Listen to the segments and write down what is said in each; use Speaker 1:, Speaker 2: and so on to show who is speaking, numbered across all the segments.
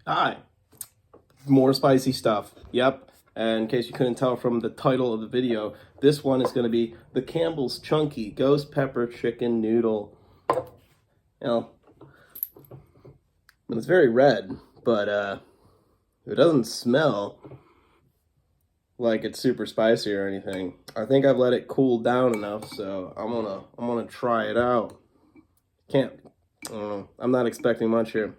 Speaker 1: Hi. More spicy stuff. Yep. And in case you couldn't tell from the title of the video, this one is going to be the Campbell's Chunky Ghost Pepper Chicken Noodle. You know, it's very red, but it doesn't smell like it's super spicy or anything. I think I've let it cool down enough, so I'm gonna try it out. I don't know. I'm not expecting much here.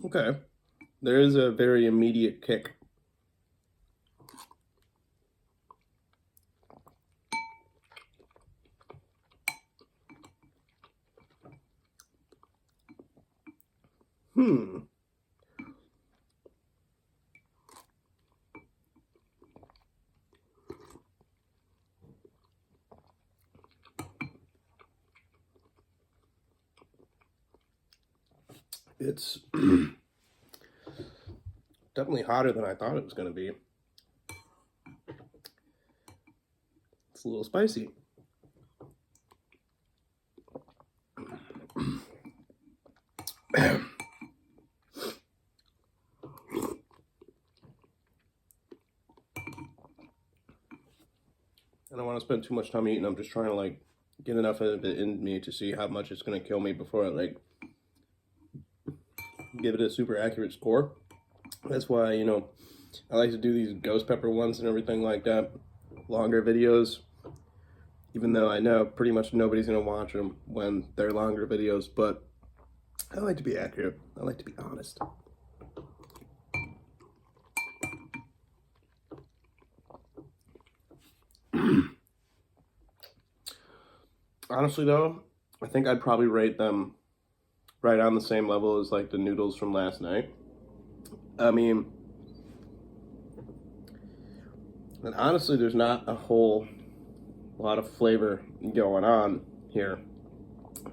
Speaker 1: Okay, there is a very immediate kick. It's definitely hotter than I thought it was going to be. It's a little spicy. I don't want to spend too much time eating. I'm just trying to like get enough of it in me to see how much it's going to kill me before I like give it a super accurate score. That's why, you know, I like to do these ghost pepper ones and everything like that, longer videos, even though I know pretty much nobody's going to watch them when they're longer videos, but I like to be accurate. I like to be honest. Honestly though, I think I'd probably rate them right on the same level as like the noodles from last night. I mean, and honestly, there's not a whole lot of flavor going on here.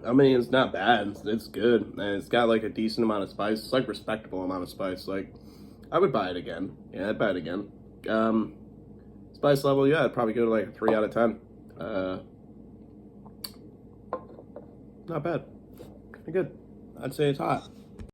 Speaker 1: I mean, it's not bad. It's good, and it's got like a decent amount of spice. It's like respectable amount of spice. Like, I would buy it again. Yeah, I'd buy it again. Spice level, yeah, I'd probably go to like a 3 out of 10. Not bad. Pretty good. I'd say it's hot.